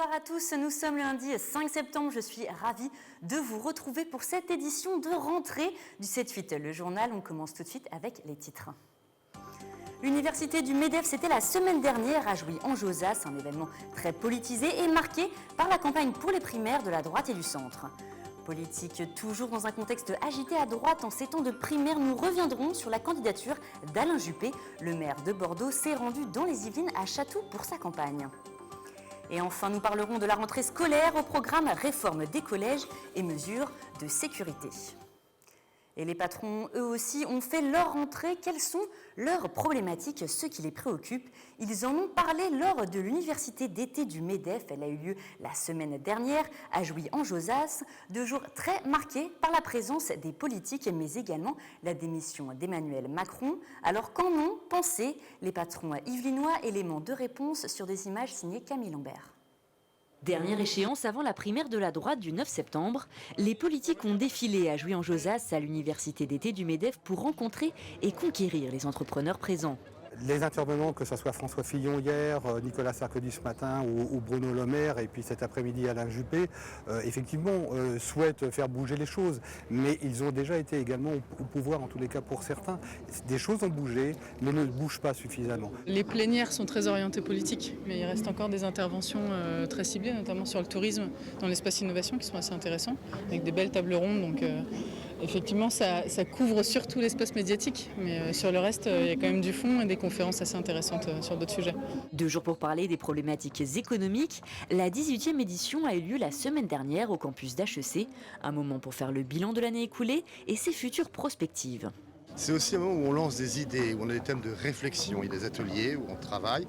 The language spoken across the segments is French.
Bonsoir à tous, nous sommes le lundi 5 septembre, je suis ravie de vous retrouver pour cette édition de rentrée du 7-8, le journal. On commence tout de suite avec les titres. L'université du MEDEF, c'était la semaine dernière à Jouy-en-Josas, un événement très politisé et marqué par la campagne pour les primaires de la droite et du centre. Politique toujours dans un contexte agité à droite en ces temps de primaire, nous reviendrons sur la candidature d'Alain Juppé. Le maire de Bordeaux s'est rendu dans les Yvelines à Chatou pour sa campagne. Et enfin, nous parlerons de la rentrée scolaire au programme réforme des collèges et mesures de sécurité. Et les patrons, eux aussi, ont fait leur rentrée. Quelles sont leurs problématiques, ceux qui les préoccupent? Ils en ont parlé lors de l'université d'été du MEDEF. Elle a eu lieu la semaine dernière à Jouy-en-Josas. 2 jours très marqués par la présence des politiques, mais également la démission d'Emmanuel Macron. Alors qu'en ont pensé les patrons yvelinois? Éléments de réponse sur des images signées Camille Lambert. Dernière échéance avant la primaire de la droite du 9 septembre, les politiques ont défilé à Jouy-en-Josas à l'université d'été du MEDEF pour rencontrer et conquérir les entrepreneurs présents. Les intervenants, que ce soit François Fillon hier, Nicolas Sarkozy ce matin ou Bruno Le Maire et puis cet après-midi Alain Juppé, effectivement souhaitent faire bouger les choses. Mais ils ont déjà été également au pouvoir, en tous les cas pour certains. Des choses ont bougé, mais ne bougent pas suffisamment. Les plénières sont très orientées politiques, mais il reste encore des interventions très ciblées, notamment sur le tourisme, dans l'espace innovation, qui sont assez intéressants, avec des belles tables rondes. Donc effectivement, ça couvre surtout l'espace médiatique, mais sur le reste, il y a quand même du fond et des conférences assez intéressantes sur d'autres sujets. 2 jours pour parler des problématiques économiques. La 18e édition a eu lieu la semaine dernière au campus d'HEC. Un moment pour faire le bilan de l'année écoulée et ses futures prospectives. C'est aussi un moment où on lance des idées, où on a des thèmes de réflexion, il y a des ateliers où on travaille.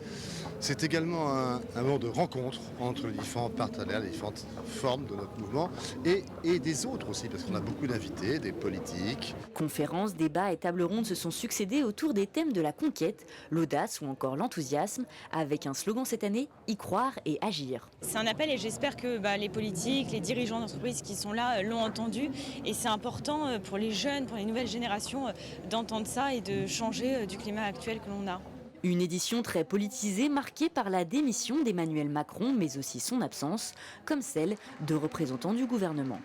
C'est également un moment de rencontre entre les différents partenaires, les différentes formes de notre mouvement et des autres aussi, parce qu'on a beaucoup d'invités, des politiques. Conférences, débats et tables rondes se sont succédés autour des thèmes de la conquête, l'audace ou encore l'enthousiasme, avec un slogan cette année, y croire et agir. C'est un appel et j'espère que les politiques, les dirigeants d'entreprises qui sont là l'ont entendu. Et c'est important pour les jeunes, pour les nouvelles générations d'entendre ça et de changer du climat actuel que l'on a. Une édition très politisée marquée par la démission d'Emmanuel Macron, mais aussi son absence, comme celle de représentants du gouvernement.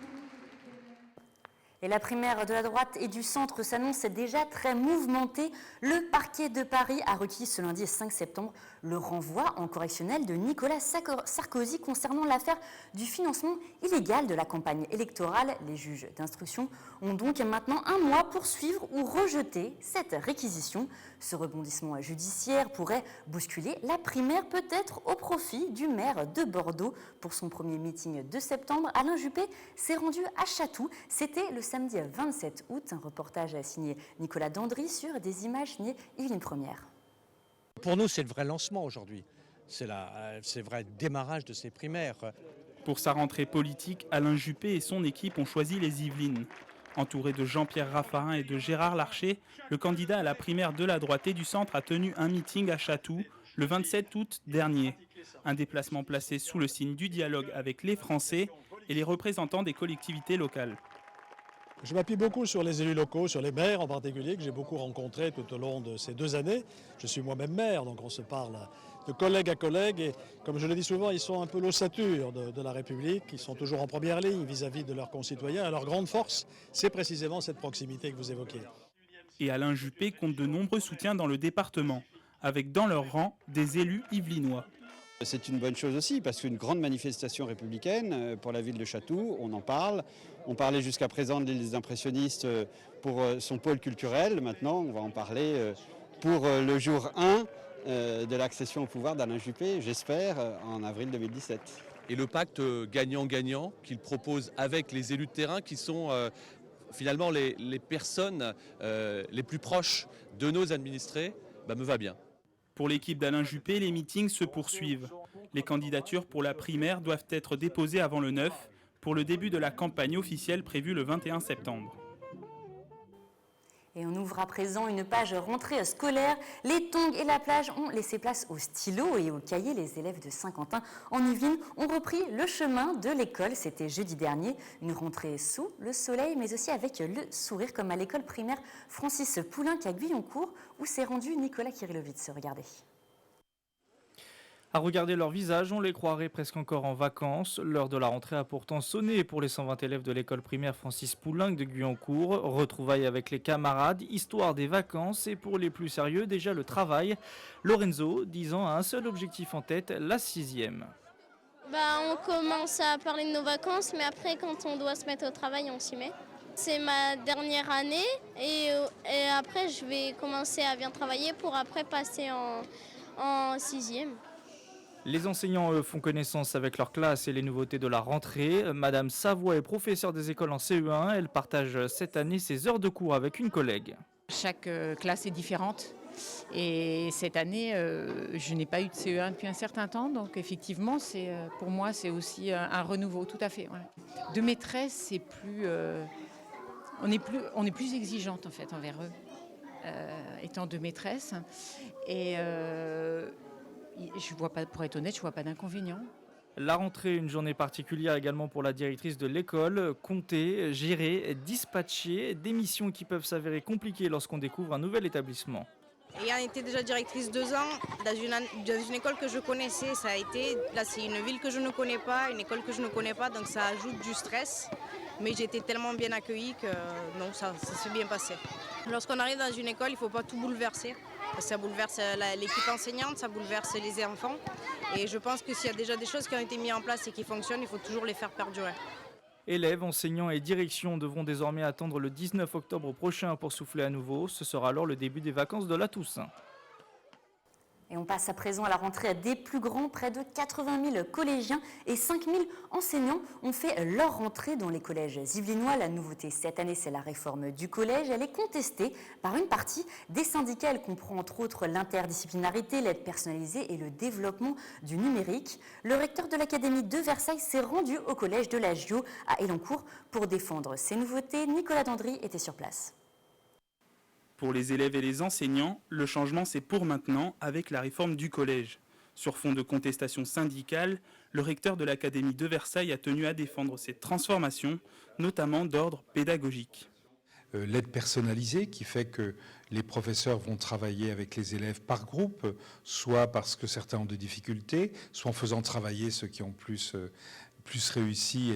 Et la primaire de la droite et du centre s'annonce déjà très mouvementée. Le parquet de Paris a requis ce lundi 5 septembre le renvoi en correctionnel de Nicolas Sarkozy concernant l'affaire du financement illégal de la campagne électorale. Les juges d'instruction ont donc maintenant 1 mois pour suivre ou rejeter cette réquisition. Ce rebondissement judiciaire pourrait bousculer la primaire, peut-être au profit du maire de Bordeaux. Pour son premier meeting de septembre, Alain Juppé s'est rendu à Chatou. C'était le samedi 27 août. Un reportage signé Nicolas Dandry sur des images signées Yveline Première. Pour nous, c'est le vrai lancement aujourd'hui. C'est le vrai démarrage de ces primaires. Pour sa rentrée politique, Alain Juppé et son équipe ont choisi les Yvelines. Entouré de Jean-Pierre Raffarin et de Gérard Larcher, le candidat à la primaire de la droite et du centre a tenu un meeting à Chatou le 27 août dernier. Un déplacement placé sous le signe du dialogue avec les Français et les représentants des collectivités locales. Je m'appuie beaucoup sur les élus locaux, sur les maires en particulier, que j'ai beaucoup rencontrés tout au long de ces 2 années. Je suis moi-même maire, donc on se parle de collègue à collègue. Et comme je le dis souvent, ils sont un peu l'ossature de la République. Ils sont toujours en première ligne vis-à-vis de leurs concitoyens. Et leur grande force, c'est précisément cette proximité que vous évoquez. Et Alain Juppé compte de nombreux soutiens dans le département, avec dans leur rang des élus yvelinois. C'est une bonne chose aussi, parce qu'une grande manifestation républicaine pour la ville de Chatou, on en parle. On parlait jusqu'à présent de l'île des impressionnistes pour son pôle culturel. Maintenant, on va en parler pour le jour 1 de l'accession au pouvoir d'Alain Juppé, j'espère, en avril 2017. Et le pacte gagnant-gagnant qu'il propose avec les élus de terrain qui sont finalement les personnes les plus proches de nos administrés, me va bien. Pour l'équipe d'Alain Juppé, les meetings se poursuivent. Les candidatures pour la primaire doivent être déposées avant le 9 pour le début de la campagne officielle prévue le 21 septembre. Et on ouvre à présent une page rentrée scolaire. Les tongs et la plage ont laissé place aux stylos et aux cahiers. Les élèves de Saint-Quentin en Yvelines ont repris le chemin de l'école. C'était jeudi dernier. Une rentrée sous le soleil, mais aussi avec le sourire, comme à l'école primaire Francis Poulenc à Guyancourt, où s'est rendu Nicolas Kirillovitz. Regardez. À regarder leur visage, on les croirait presque encore en vacances. L'heure de la rentrée a pourtant sonné pour les 120 élèves de l'école primaire Francis Poulenc de Guyancourt. Retrouvailles avec les camarades, histoire des vacances et pour les plus sérieux, déjà le travail. Lorenzo, 10 ans, a un seul objectif en tête, la 6e. On commence à parler de nos vacances, mais après, quand on doit se mettre au travail, on s'y met. C'est ma dernière année et après, je vais commencer à bien travailler pour après passer en 6e. Les enseignants, eux, font connaissance avec leur classe et les nouveautés de la rentrée. Madame Savoie est professeure des écoles en CE1. Elle partage cette année ses heures de cours avec une collègue. Chaque classe est différente. Et cette année, je n'ai pas eu de CE1 depuis un certain temps. Donc effectivement, pour moi, c'est aussi un renouveau, tout à fait. Ouais. De maîtresse, c'est plus, on est plus exigeante en fait envers eux, étant de maîtresse. Et je vois pas, pour être honnête, je vois pas d'inconvénient. La rentrée, une journée particulière également pour la directrice de l'école. Compter, gérer, dispatcher, des missions qui peuvent s'avérer compliquées lorsqu'on découvre un nouvel établissement. Ayant été déjà directrice 2 ans dans une école que je connaissais, là c'est une ville que je ne connais pas, une école que je ne connais pas, donc ça ajoute du stress. Mais j'ai été tellement bien accueillie que non, ça s'est bien passé. Lorsqu'on arrive dans une école, il ne faut pas tout bouleverser. Ça bouleverse l'équipe enseignante, ça bouleverse les enfants. Et je pense que s'il y a déjà des choses qui ont été mises en place et qui fonctionnent, il faut toujours les faire perdurer. Élèves, enseignants et direction devront désormais attendre le 19 octobre prochain pour souffler à nouveau. Ce sera alors le début des vacances de la Toussaint. Et on passe à présent à la rentrée des plus grands. Près de 80 000 collégiens et 5 000 enseignants ont fait leur rentrée dans les collèges yvelinois. La nouveauté cette année, c'est la réforme du collège. Elle est contestée par une partie des syndicats. Elle comprend entre autres l'interdisciplinarité, l'aide personnalisée et le développement du numérique. Le recteur de l'Académie de Versailles s'est rendu au collège de la Gio à Elancourt pour défendre ces nouveautés. Nicolas Dandry était sur place. Pour les élèves et les enseignants, le changement c'est pour maintenant avec la réforme du collège. Sur fond de contestation syndicale, le recteur de l'Académie de Versailles a tenu à défendre cette transformation, notamment d'ordre pédagogique. L'aide personnalisée qui fait que les professeurs vont travailler avec les élèves par groupe, soit parce que certains ont des difficultés, soit en faisant travailler ceux qui ont plus réussi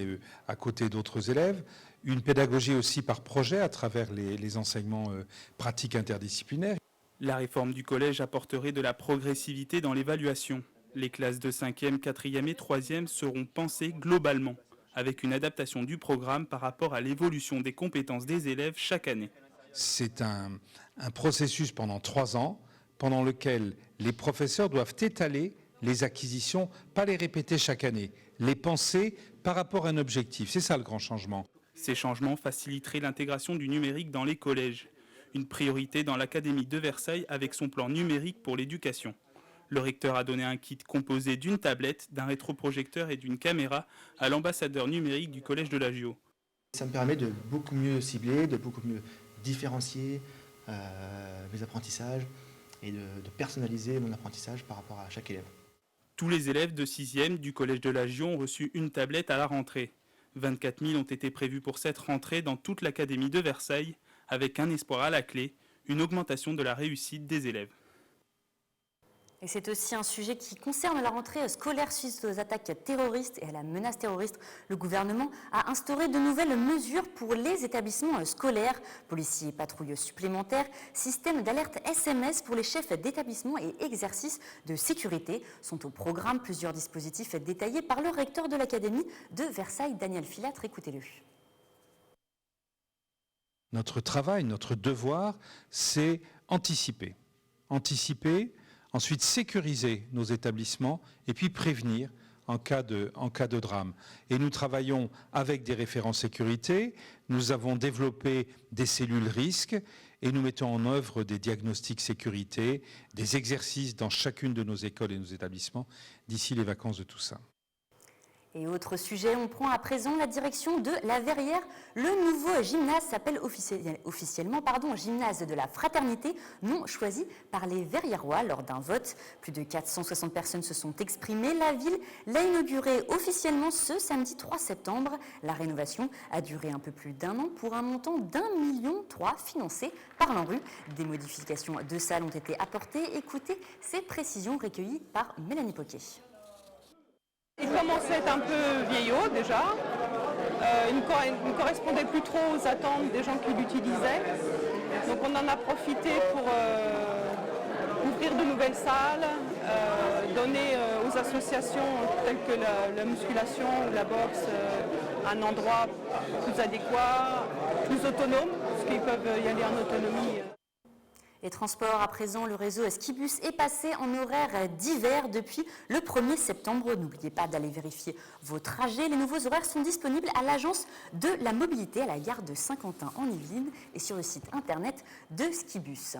à côté d'autres élèves. Une pédagogie aussi par projet à travers les enseignements pratiques interdisciplinaires. La réforme du collège apporterait de la progressivité dans l'évaluation. Les classes de 5e, 4e et 3e seront pensées globalement, avec une adaptation du programme par rapport à l'évolution des compétences des élèves chaque année. C'est un processus pendant 3 ans, pendant lequel les professeurs doivent étaler les acquisitions, pas les répéter chaque année, les penser par rapport à un objectif. C'est ça le grand changement. Ces changements faciliteraient l'intégration du numérique dans les collèges, une priorité dans l'Académie de Versailles avec son plan numérique pour l'éducation. Le recteur a donné un kit composé d'une tablette, d'un rétroprojecteur et d'une caméra à l'ambassadeur numérique du collège de la Gio. Ça me permet de beaucoup mieux cibler, de beaucoup mieux différencier mes apprentissages et de personnaliser mon apprentissage par rapport à chaque élève. Tous les élèves de 6e du collège de la Gio ont reçu une tablette à la rentrée. 24 000 ont été prévus pour cette rentrée dans toute l'Académie de Versailles, avec un espoir à la clé, une augmentation de la réussite des élèves. Et c'est aussi un sujet qui concerne la rentrée scolaire suite aux attaques terroristes et à la menace terroriste. Le gouvernement a instauré de nouvelles mesures pour les établissements scolaires. Policiers et patrouilles supplémentaires, système d'alerte SMS pour les chefs d'établissement et exercices de sécurité sont au programme. Plusieurs dispositifs détaillés par le recteur de l'Académie de Versailles, Daniel Filatre. Écoutez-le. Notre travail, notre devoir, c'est anticiper. Anticiper, ensuite sécuriser nos établissements et puis prévenir en cas de drame. Et nous travaillons avec des référents sécurité, nous avons développé des cellules risques et nous mettons en œuvre des diagnostics sécurité, des exercices dans chacune de nos écoles et nos établissements d'ici les vacances de Toussaint. Et autre sujet, on prend à présent la direction de la Verrière. Le nouveau gymnase s'appelle officiellement Gymnase de la Fraternité, nom choisi par les Verriérois lors d'un vote. Plus de 460 personnes se sont exprimées. La ville l'a inauguré officiellement ce samedi 3 septembre. La rénovation a duré un peu plus d'1 an pour un montant d'1,3 million financé par l'ANRU. Des modifications de salles ont été apportées. Écoutez ces précisions recueillies par Mélanie Poquet. Il commençait à être un peu vieillot déjà, il ne correspondait plus trop aux attentes des gens qui l'utilisaient. Donc on en a profité pour ouvrir de nouvelles salles, donner aux associations telles que la musculation ou la boxe un endroit plus adéquat, plus autonome, parce qu'ils peuvent y aller en autonomie. Les transports, à présent, le réseau Skibus est passé en horaire d'hiver depuis le 1er septembre. N'oubliez pas d'aller vérifier vos trajets. Les nouveaux horaires sont disponibles à l'agence de la mobilité à la gare de Saint-Quentin en Yvelines et sur le site internet de Skibus.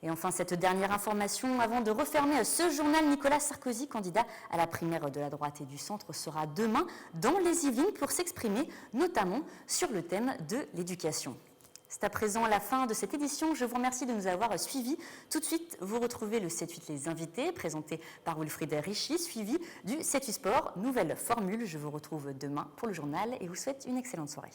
Et enfin, cette dernière information, avant de refermer ce journal, Nicolas Sarkozy, candidat à la primaire de la droite et du centre, sera demain dans les Yvelines pour s'exprimer, notamment sur le thème de l'éducation. C'est à présent la fin de cette édition. Je vous remercie de nous avoir suivis. Tout de suite, vous retrouvez le 7-8 Les Invités, présenté par Wilfried Richy, suivi du 7-8 Sport, nouvelle formule. Je vous retrouve demain pour le journal et vous souhaite une excellente soirée.